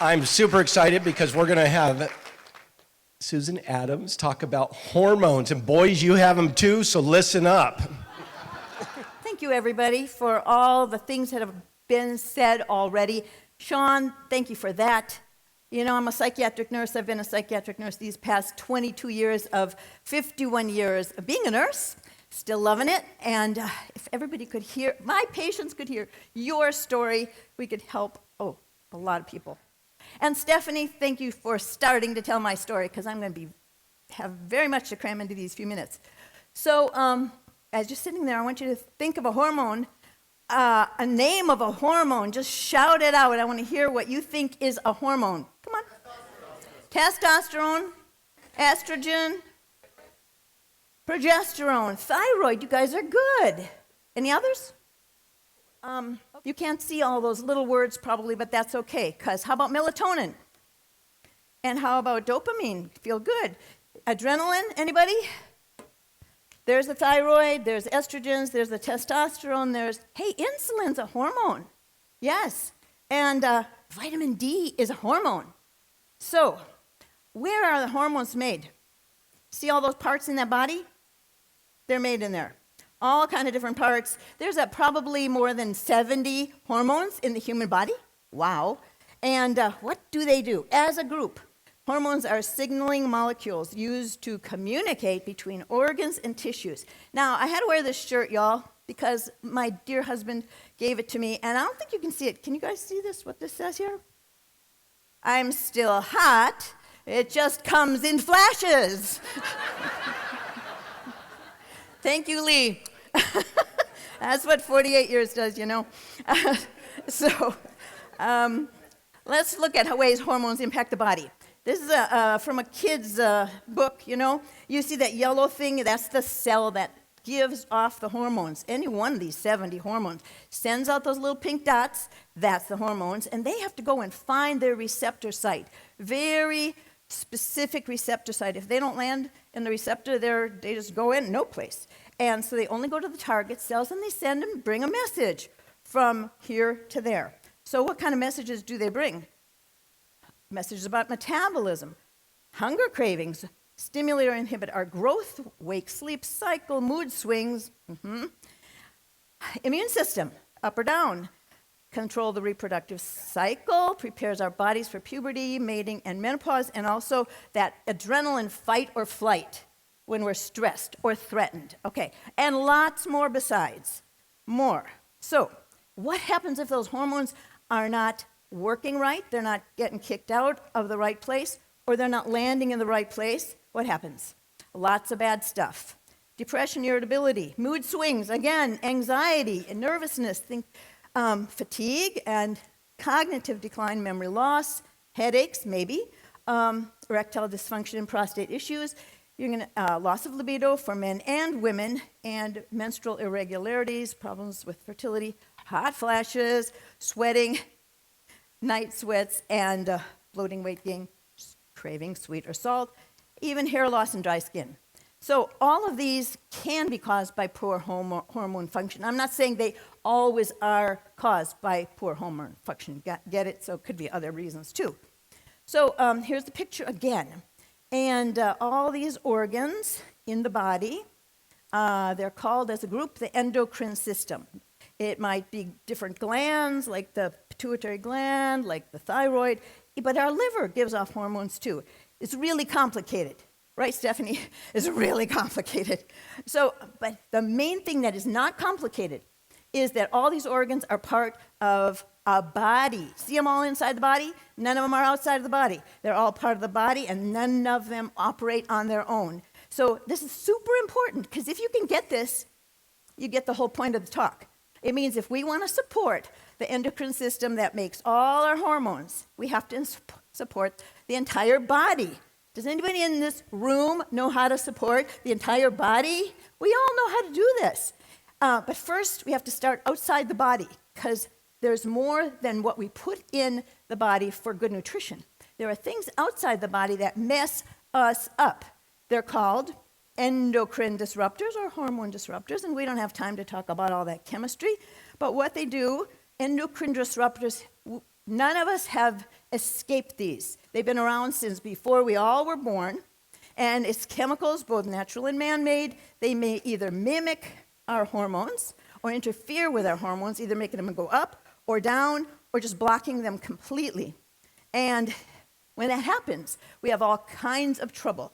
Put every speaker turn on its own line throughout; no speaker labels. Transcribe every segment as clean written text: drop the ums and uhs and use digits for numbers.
I'm super excited because we're going to have Susan Adams talk about hormones. And boys, you have them too, so listen up.
Thank you, everybody, for all the things that have been said already. Sean, thank you for that. You know, I'm a psychiatric nurse. I've been a psychiatric nurse these past 22 years of 51 years of being a nurse. Still loving it. And if everybody could hear, my patients could hear your story, we could help, a lot of people. And Stephanie, thank you for starting to tell my story, because I'm going to have very much to cram into these few minutes. So as you're sitting there, I want you to think of a hormone, a name of a hormone. Just shout it out. I want to hear what you think is a hormone. Come on. Testosterone, estrogen, progesterone, thyroid. You guys are good. Any others? You can't see all those little words probably, but that's okay, because how about melatonin? And how about dopamine? Feel good. Adrenaline, anybody? There's the thyroid, there's estrogens, there's the testosterone, insulin's a hormone. Yes. And vitamin D is a hormone. So, where are the hormones made? See all those parts in that body? They're made in there. All kind of different parts. There's probably more than 70 hormones in the human body. Wow. And what do they do? As a group, hormones are signaling molecules used to communicate between organs and tissues. Now, I had to wear this shirt, y'all, because my dear husband gave it to me, and I don't think you can see it. Can you guys see this, what this says here? I'm still hot. It just comes in flashes. Thank you, Lee. That's what 48 years does, you know. Let's look at ways hormones impact the body. This is from a kid's book, you know. You see that yellow thing? That's the cell that gives off the hormones. Any one of these 70 hormones sends out those little pink dots. That's the hormones. And they have to go and find their receptor site. Very specific receptor site. If they don't land in the receptor, they just go in no place. And so they only go to the target cells, and they send and bring a message from here to there. So what kind of messages do they bring? Messages about metabolism, hunger cravings, stimulate or inhibit our growth, wake-sleep cycle, mood swings, immune system, up or down, control the reproductive cycle, prepares our bodies for puberty, mating, and menopause, and also that adrenaline fight or flight when we're stressed or threatened. Okay, and lots more besides. More. So, what happens if those hormones are not working right, they're not getting kicked out of the right place, or they're not landing in the right place? What happens? Lots of bad stuff. Depression, irritability, mood swings, again, anxiety and nervousness, fatigue and cognitive decline, memory loss, headaches, maybe, erectile dysfunction and prostate issues, loss of libido for men and women, and menstrual irregularities, problems with fertility, hot flashes, sweating, night sweats, and bloating, weight gain, craving sweet or salt, even hair loss and dry skin. So all of these can be caused by poor hormone function. I'm not saying they always are caused by poor hormone function. Get it? So it could be other reasons too. So here's the picture again. And all these organs in the body, they're called as a group the endocrine system. It might be different glands, like the pituitary gland, like the thyroid, but our liver gives off hormones too. It's really complicated. Right, Stephanie? It's really complicated. So, but the main thing that is not complicated is that all these organs are part of a body. See them all inside the body? None of them are outside of the body. They're all part of the body, and none of them operate on their own. So this is super important, because if you can get this, you get the whole point of the talk. It means if we want to support the endocrine system that makes all our hormones, we have to support the entire body. Does anybody in this room know how to support the entire body? We all know how to do this. But first, we have to start outside the body, because there's more than what we put in the body for good nutrition. There are things outside the body that mess us up. They're called endocrine disruptors or hormone disruptors, and we don't have time to talk about all that chemistry. But what they do, endocrine disruptors, none of us have escape these. They've been around since before we all were born, and it's chemicals, both natural and man-made. They may either mimic our hormones or interfere with our hormones, either making them go up or down or just blocking them completely. And when that happens, we have all kinds of trouble.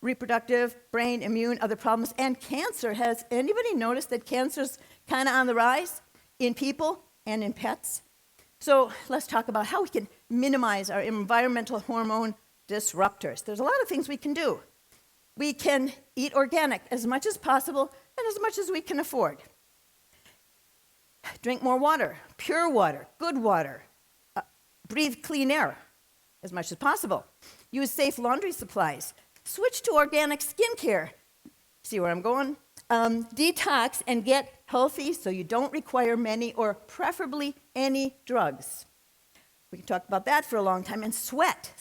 Reproductive, brain, immune, other problems, and cancer. Has anybody noticed that cancer's kind of on the rise in people and in pets? So let's talk about how we can minimize our environmental hormone disruptors. There's a lot of things we can do. We can eat organic as much as possible and as much as we can afford. Drink more water, pure water, good water. Breathe clean air as much as possible. Use safe laundry supplies. Switch to organic skincare. See where I'm going? Detox and get healthy so you don't require many or preferably any drugs. We can talk about that for a long time. And sweat,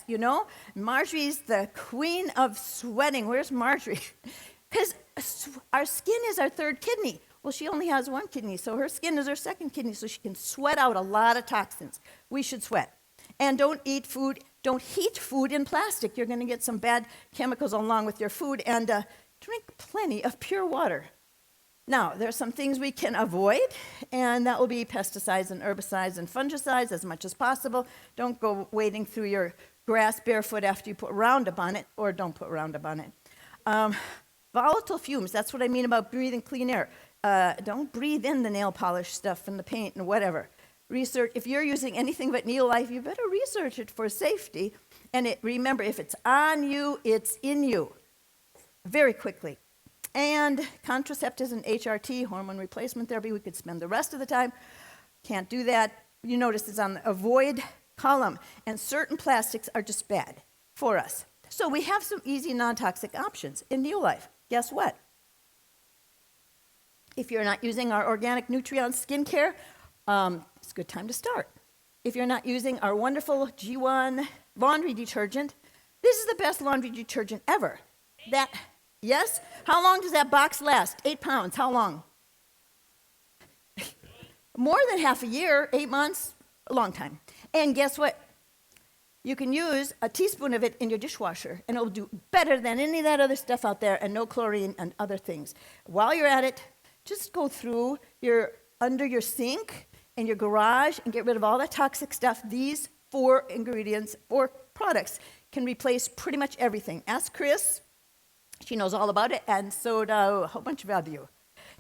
you know? Marjorie's the queen of sweating. Where's Marjorie? Because our skin is our third kidney. Well, she only has one kidney, so her skin is her second kidney, so she can sweat out a lot of toxins. We should sweat. And don't heat food in plastic. You're going to get some bad chemicals along with your food. And drink plenty of pure water. Now, there are some things we can avoid, and that will be pesticides and herbicides and fungicides as much as possible. Don't go wading through your grass barefoot after you put Roundup on it, or don't put Roundup on it. Volatile fumes, that's what I mean about breathing clean air. Don't breathe in the nail polish stuff and the paint and whatever. Research, if you're using anything but Neolife, you better research it for safety. And remember, if it's on you, it's in you. Very quickly. And contraceptives and HRT, hormone replacement therapy, we could spend the rest of the time. Can't do that. You notice it's on the avoid column. And certain plastics are just bad for us. So we have some easy non-toxic options in Neolife. Guess what? If you're not using our organic Nutrient skincare, it's a good time to start. If you're not using our wonderful G1 laundry detergent, this is the best laundry detergent ever. Yes? How long does that box last? 8 pounds. How long? More than half a year, 8 months, a long time. And guess what? You can use a teaspoon of it in your dishwasher, and it'll do better than any of that other stuff out there, and no chlorine and other things. While you're at it, just go through under your sink in your garage and get rid of all that toxic stuff. These 4 ingredients, 4 products can replace pretty much everything. Ask Chris. She knows all about it, and so do a whole bunch of you.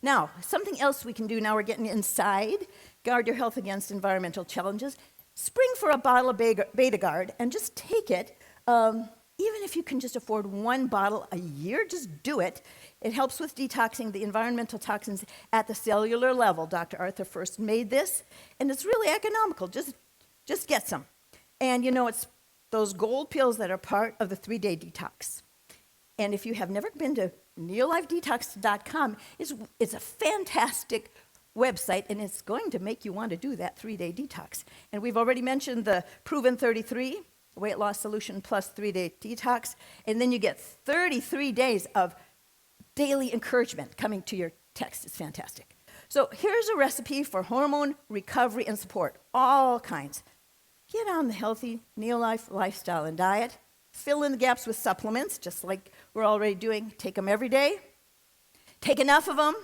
Now, something else we can do now we're getting inside, guard your health against environmental challenges. Spring for a bottle of Betagard and just take it. Even if you can just afford 1 bottle a year, just do it. It helps with detoxing the environmental toxins at the cellular level. Dr. Arthur first made this, and it's really economical. Just get some. And you know, it's those gold pills that are part of the 3-day detox. And if you have never been to neolifedetox.com, it's a fantastic website, and it's going to make you want to do that 3-day detox. And we've already mentioned the Proven 33, weight loss solution plus 3-day detox, and then you get 33 days of daily encouragement coming to your text. It's fantastic. So here's a recipe for hormone recovery and support, all kinds. Get on the healthy Neolife lifestyle and diet. Fill in the gaps with supplements, just like we're already doing. Take them every day. Take enough of them.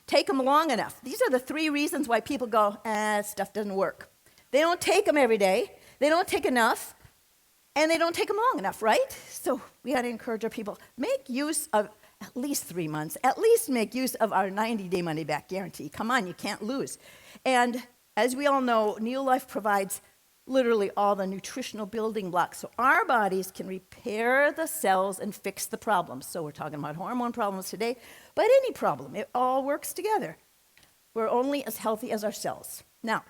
Take them long enough. These are the 3 reasons why people go, stuff doesn't work. They don't take them every day. They don't take enough. And they don't take them long enough, right? So we got to encourage our people. Make use of at least 3 months. At least make use of our 90-day money-back guarantee. Come on, you can't lose. And as we all know, Neolife provides literally all the nutritional building blocks so our bodies can repair the cells and fix the problems. So we're talking about hormone problems today, but any problem, it all works together. We're only as healthy as our cells. Now,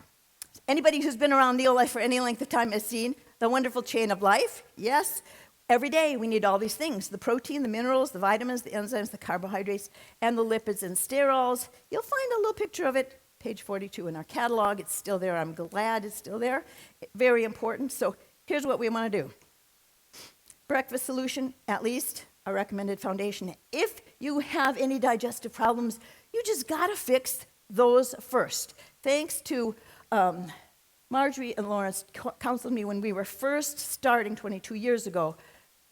anybody who's been around Neolife for any length of time has seen the wonderful chain of life. Yes, every day we need all these things, the protein, the minerals, the vitamins, the enzymes, the carbohydrates, and the lipids and sterols. You'll find a little picture of it, page 42 in our catalog. It's still there. I'm glad it's still there. Very important. So here's what we want to do. Breakfast solution, at least a recommended foundation. If you have any digestive problems, you just got to fix those first. Thanks to Marjorie and Lawrence counseled me when we were first starting 22 years ago,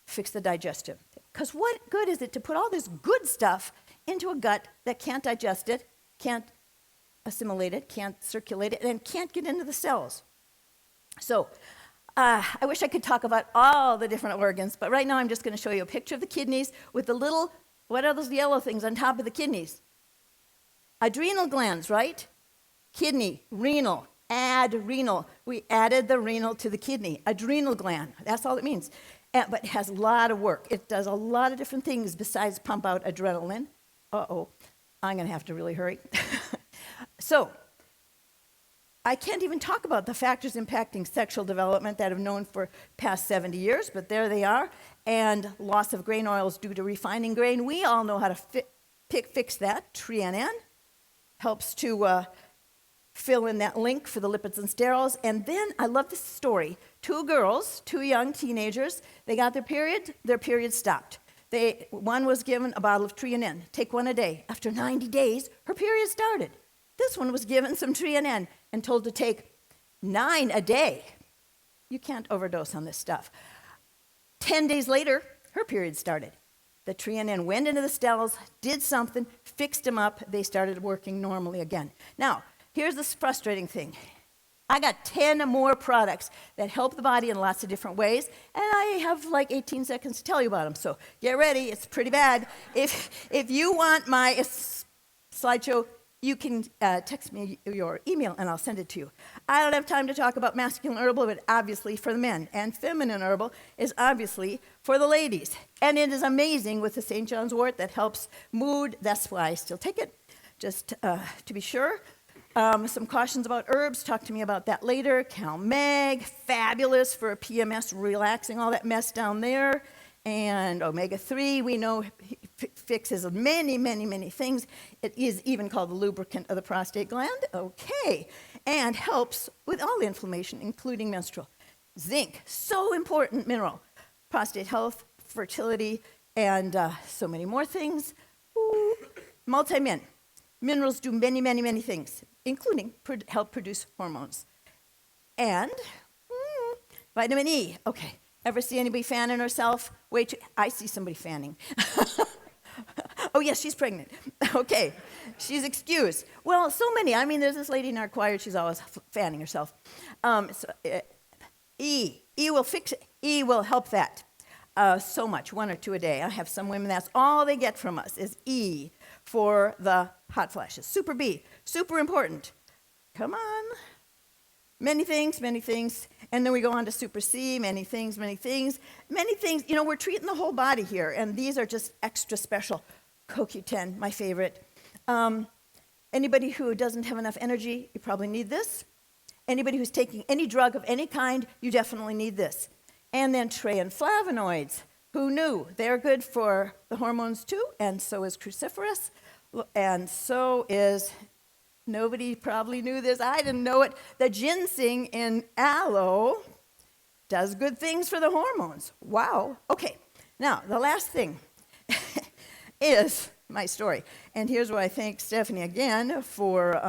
fix the digestive. Because what good is it to put all this good stuff into a gut that can't digest it, can't assimilate it, can't circulate it, and can't get into the cells? So I wish I could talk about all the different organs, but right now I'm just going to show you a picture of the kidneys with the little, what are those yellow things on top of the kidneys? Adrenal glands, right? Kidney, renal, add renal. We added the renal to the kidney. Adrenal gland, that's all it means. But it has a lot of work. It does a lot of different things besides pump out adrenaline. Uh-oh, I'm going to have to really hurry. So, I can't even talk about the factors impacting sexual development that I've known for past 70 years, but there they are. And loss of grain oils due to refining grain. We all know how to fix that. TreaNN helps to fill in that link for the lipids and sterols. And then, I love this story. 2 girls, 2 young teenagers, they got their period stopped. One was given a bottle of TreaNN, take 1 a day. After 90 days, her period started. This one was given some TreaNN and told to take 9 a day. You can't overdose on this stuff. 10 days later, her period started. The TreaNN went into the cells, did something, fixed them up, they started working normally again. Now, here's this frustrating thing. I got 10 more products that help the body in lots of different ways, and I have like 18 seconds to tell you about them, so get ready, it's pretty bad. If you want my slideshow, you can text me your email and I'll send it to you. I don't have time to talk about masculine herbal, but obviously for the men, and feminine herbal is obviously for the ladies. And it is amazing with the St. John's wort that helps mood, that's why I still take it, just to be sure. Some cautions about herbs, talk to me about that later. CalMag, fabulous for PMS, relaxing all that mess down there. And omega-3, we know fixes many, many, many things. It is even called the lubricant of the prostate gland. Okay. And helps with all the inflammation, including menstrual. Zinc, so important mineral. Prostate health, fertility, and so many more things. Ooh. Multi-min. Minerals do many, many, many things, including help produce hormones. And vitamin E. Okay. Ever see anybody fanning herself? Wait, I see somebody fanning. Oh, yes, she's pregnant. Okay, she's excused. Well, so many. I mean, there's this lady in our choir, she's always fanning herself. E will fix it. E will help that. So much, 1 or 2 a day. I have some women, that's all they get from us is E for the hot flashes. Super B, super important. Come on. Many things, many things. And then we go on to Super C, many things, many things. Many things, you know, we're treating the whole body here, and these are just extra special. CoQ10, my favorite. Anybody who doesn't have enough energy, you probably need this. Anybody who's taking any drug of any kind, you definitely need this. And then flavonoids. Who knew? They're good for the hormones too, and so is cruciferous, and so is... Nobody probably knew this. I didn't know it. The ginseng in aloe does good things for the hormones. Wow. Okay. Now, the last thing is my story. And here's where I thank Stephanie again for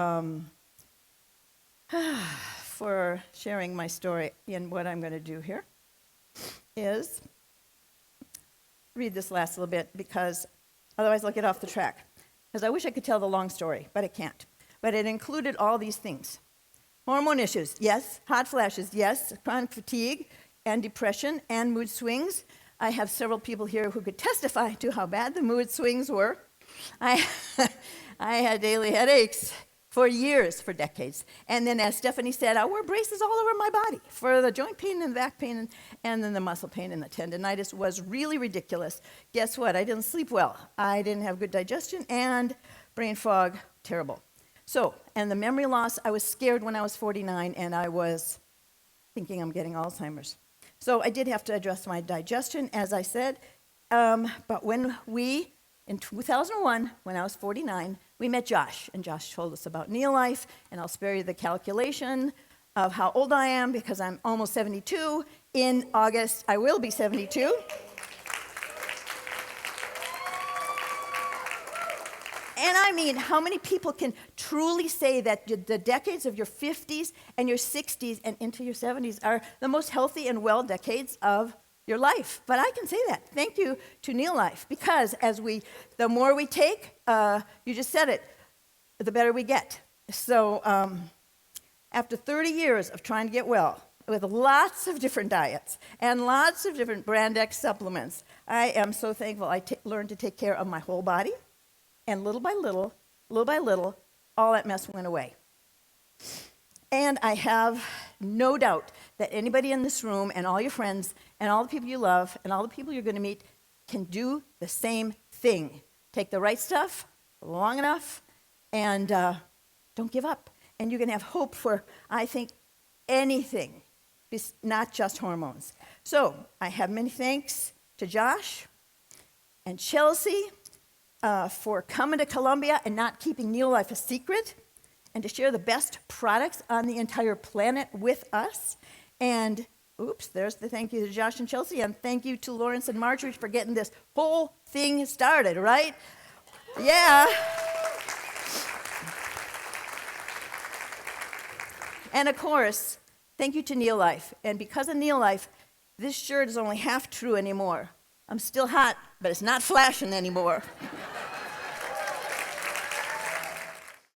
sharing my story. And what I'm going to do here is read this last little bit, because otherwise I'll get off the track. Because I wish I could tell the long story, but I can't. But it included all these things. Hormone issues, yes. Hot flashes, yes. Chronic fatigue and depression and mood swings. I have several people here who could testify to how bad the mood swings were. I had daily headaches for years, for decades. And then, as Stephanie said, I wore braces all over my body for the joint pain and the back pain, and then the muscle pain and the tendinitis was really ridiculous. Guess what? I didn't sleep well. I didn't have good digestion, and brain fog, terrible. So, and the memory loss, I was scared when I was 49, and I was thinking I'm getting Alzheimer's. So I did have to address my digestion, as I said. But in 2001, when I was 49, we met Josh, and Josh told us about Neolife, and I'll spare you the calculation of how old I am, because I'm almost 72. In August, I will be 72. And I mean, how many people can truly say that the decades of your 50s and your 60s and into your 70s are the most healthy and well decades of your life? But I can say that. Thank you to Neil Life, because the more we take, you just said it, the better we get. So after 30 years of trying to get well, with lots of different diets and lots of different brand X supplements, I am so thankful I learned to take care of my whole body. And little by little, all that mess went away. And I have no doubt that anybody in this room and all your friends and all the people you love and all the people you're going to meet can do the same thing. Take the right stuff long enough and don't give up. And you can have hope for, I think, anything, not just hormones. So I have many thanks to Josh and Chelsea for coming to Columbia and not keeping Neil Life a secret, and to share the best products on the entire planet with us. And, there's the thank you to Josh and Chelsea, and thank you to Lawrence and Marjorie for getting this whole thing started, right? Yeah. And of course, thank you to Neil Life. And because of Neil Life, this shirt is only half true anymore. I'm still hot, but it's not flashing anymore.